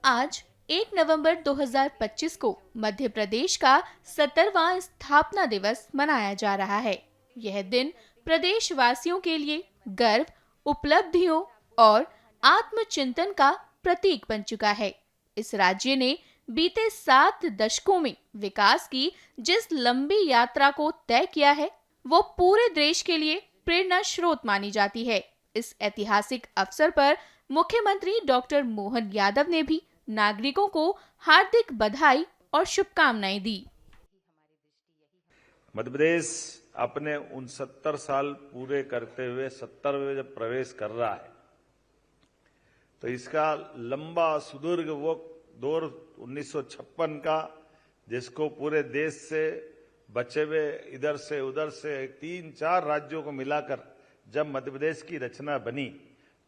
आज 1 नवंबर 2025 को मध्य प्रदेश का 70वां स्थापना दिवस मनाया जा रहा है। यह दिन प्रदेश वासियों के लिए गर्व, उपलब्धियों और आत्मचिंतन का प्रतीक बन चुका है। इस राज्य ने बीते 7 दशकों में विकास की जिस लंबी यात्रा को तय किया है, वो पूरे देश के लिए प्रेरणा स्रोत मानी जाती है। इस ऐतिहासिक अवसर पर मुख्यमंत्री डॉक्टर मोहन यादव ने भी नागरिकों को हार्दिक बधाई और शुभकामनाएं दी। मध्य प्रदेश अपने 69 साल पूरे करते हुए 70वें जब प्रवेश कर रहा है, तो इसका लंबा सुदीर्घ वो दौर 1956 का, जिसको पूरे देश से बचे हुए इधर से उधर से 3-4 राज्यों को मिलाकर जब मध्य प्रदेश की रचना बनी,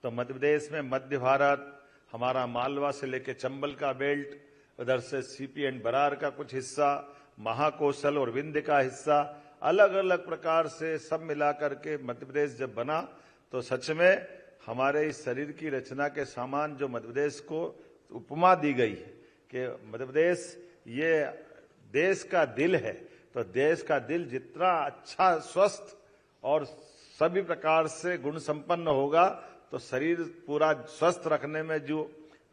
तो मध्य प्रदेश में मध्य भारत, हमारा मालवा से लेकर चंबल का बेल्ट, उधर से सीपी एंड बरार का कुछ हिस्सा, महाकौशल और विंध्य का हिस्सा, अलग अलग प्रकार से सब मिलाकर के मध्य प्रदेश जब बना, तो सच में हमारे इस शरीर की रचना के समान जो मध्य प्रदेश को उपमा दी गई है कि मध्य प्रदेश ये देश का दिल है। तो देश का दिल जितना अच्छा, स्वस्थ और सभी प्रकार से गुण संपन्न होगा, तो शरीर पूरा स्वस्थ रखने में जो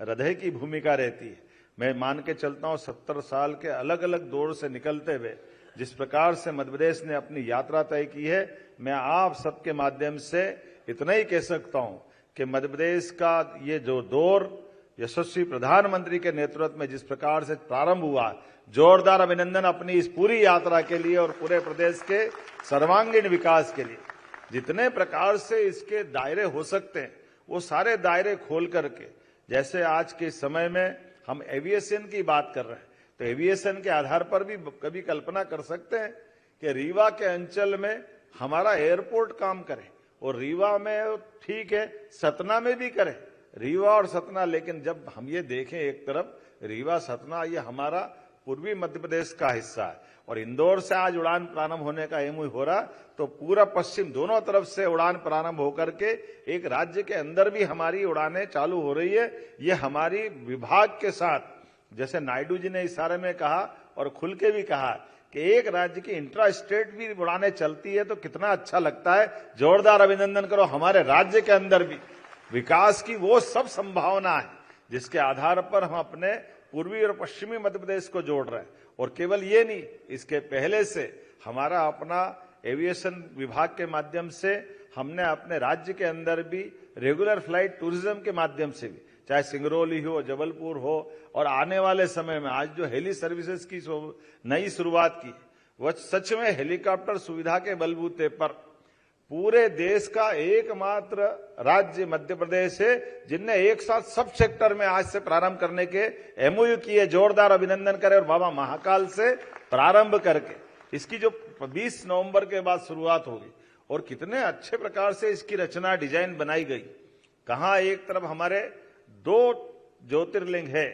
हृदय की भूमिका रहती है, मैं मान के चलता हूं 70 साल के अलग अलग दौर से निकलते हुए जिस प्रकार से मध्य प्रदेश ने अपनी यात्रा तय की है, मैं आप सबके माध्यम से इतना ही कह सकता हूं कि मध्य प्रदेश का ये जो दौर यशस्वी प्रधानमंत्री के नेतृत्व में जिस प्रकार से प्रारंभ हुआ, जोरदार अभिनंदन अपनी इस पूरी यात्रा के लिए और पूरे प्रदेश के सर्वांगीण विकास के लिए। जितने प्रकार से इसके दायरे हो सकते हैं, वो सारे दायरे खोल करके, जैसे आज के समय में हम एविएशन की बात कर रहे हैं, तो एविएशन के आधार पर भी कभी कल्पना कर सकते हैं कि रीवा के अंचल में हमारा एयरपोर्ट काम करे, और रीवा में ठीक है, सतना में भी करे, रीवा और सतना। लेकिन जब हम ये देखें, एक तरफ रीवा सतना ये हमारा पूर्वी मध्य प्रदेश का हिस्सा है, और इंदौर से आज उड़ान प्रारंभ होने का एमओयू हो रहा, तो पूरा पश्चिम दोनों तरफ से उड़ान प्रारंभ होकर के एक राज्य के अंदर भी हमारी उड़ानें चालू हो रही है। ये हमारी विभाग के साथ, जैसे नायडू जी ने इशारे में कहा और खुल के भी कहा कि एक राज्य की इंट्रा स्टेट भी उड़ानें चलती है, तो कितना अच्छा लगता है। जोरदार अभिनंदन करो। हमारे राज्य के अंदर भी विकास की वो सब संभावना है जिसके आधार पर हम अपने पूर्वी और पश्चिमी मध्य प्रदेश को जोड़ रहे हैं। और केवल ये नहीं, इसके पहले से हमारा अपना एविएशन विभाग के माध्यम से हमने अपने राज्य के अंदर भी रेगुलर फ्लाइट टूरिज्म के माध्यम से भी, चाहे सिंगरौली हो, जबलपुर हो, और आने वाले समय में आज जो हेली सर्विसेज की नई शुरुआत की, वह सच में हेलीकॉप्टर सुविधा के बलबूते पर पूरे देश का एकमात्र राज्य मध्य प्रदेश है जिनने एक साथ सब सेक्टर में आज से प्रारंभ करने के एमओयू किए। जोरदार अभिनंदन करें। और बाबा महाकाल से प्रारंभ करके इसकी जो 20 नवंबर के बाद शुरुआत होगी, और कितने अच्छे प्रकार से इसकी रचना डिजाइन बनाई गई। कहां एक तरफ हमारे 2 ज्योतिर्लिंग है,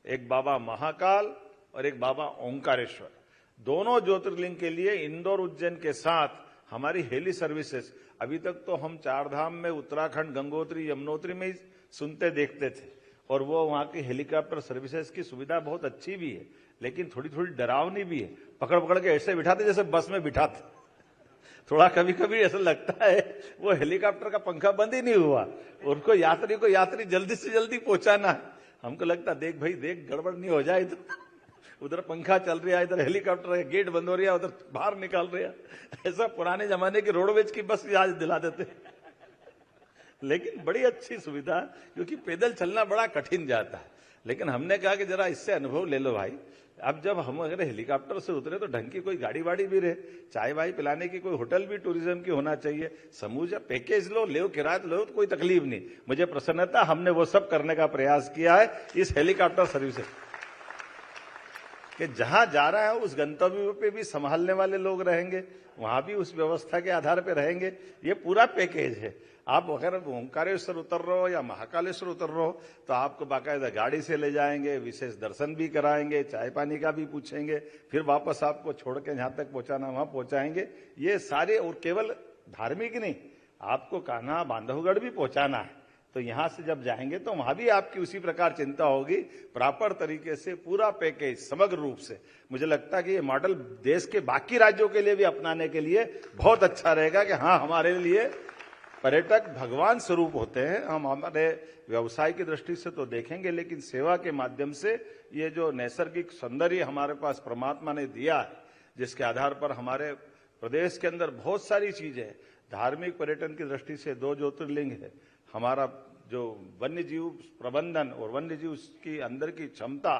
एक बाबा महाकाल और एक बाबा ओंकारेश्वर। दोनों ज्योतिर्लिंग के लिए इंदौर उज्जैन के साथ हमारी हेली सर्विसेज, अभी तक तो हम 4 धाम में उत्तराखंड, गंगोत्री, यमुनोत्री में ही सुनते देखते थे, और वो वहां की हेलीकॉप्टर सर्विसेज की सुविधा बहुत अच्छी भी है, लेकिन थोड़ी थोड़ी डरावनी भी है। पकड़ पकड़ के ऐसे बिठाते जैसे बस में बिठाते। थोड़ा कभी कभी ऐसा लगता है वो हेलीकॉप्टर का पंखा बंद ही नहीं हुआ, उनको यात्री जल्दी से जल्दी पहुंचाना है। हमको लगता देख भाई देख, गड़बड़ नहीं हो जाए, तो उधर पंखा चल रहा है, इधर हेलीकॉप्टर है, गेट बंद हो रहा है, उधर बाहर निकाल रहा है। ऐसा पुराने जमाने की रोडवेज की बस याद दिला देते। लेकिन बड़ी अच्छी सुविधा, क्योंकि पैदल चलना बड़ा कठिन जाता है। लेकिन हमने कहा कि जरा इससे अनुभव ले लो भाई। अब जब हम अगर हेलीकॉप्टर से उतरे तो ढंग की कोई गाड़ी वाड़ी भी रहे, चाय वाय पिलाने की कोई होटल भी टूरिज्म की होना चाहिए। समूचा पैकेज लो, किराया लो, तो कोई तकलीफ नहीं। मुझे प्रसन्नता, हमने वो सब करने का प्रयास किया है इस हेलीकॉप्टर सर्विस से, कि जहां जा रहा है उस गंतव्य पे भी संभालने वाले लोग रहेंगे, वहां भी उस व्यवस्था के आधार पे रहेंगे। ये पूरा पैकेज है। आप अगर ओंकारेश्वर उतर रहे हो या महाकालेश्वर उतर रहे हो, तो आपको बाकायदा गाड़ी से ले जाएंगे, विशेष दर्शन भी कराएंगे, चाय पानी का भी पूछेंगे, फिर वापस आपको छोड़ के जहां तक पहुंचाना वहां पहुंचाएंगे। ये सारे, और केवल धार्मिक नहीं, आपको कान्हा बांधवगढ़ भी पहुंचाना है, तो यहां से जब जाएंगे तो वहां भी आपकी उसी प्रकार चिंता होगी, प्रॉपर तरीके से पूरा पैकेज समग्र रूप से। मुझे लगता है कि ये मॉडल देश के बाकी राज्यों के लिए भी अपनाने के लिए बहुत अच्छा रहेगा कि हाँ, हमारे लिए पर्यटक भगवान स्वरूप होते हैं। हम हमारे व्यवसाय की दृष्टि से तो देखेंगे, लेकिन सेवा के माध्यम से ये जो नैसर्गिक सौंदर्य हमारे पास परमात्मा ने दिया है, जिसके आधार पर हमारे प्रदेश के अंदर बहुत सारी चीजें हैं। धार्मिक पर्यटन की दृष्टि से 2 ज्योतिर्लिंग है, हमारा जो वन्य जीव प्रबंधन और वन्य जीव की अंदर की क्षमता,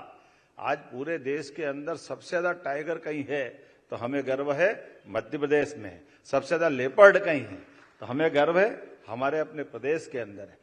आज पूरे देश के अंदर सबसे ज्यादा टाइगर कहीं है तो हमें गर्व है मध्य प्रदेश में है, सबसे ज्यादा लेपर्ड कहीं है तो हमें गर्व है हमारे अपने प्रदेश के अंदर है।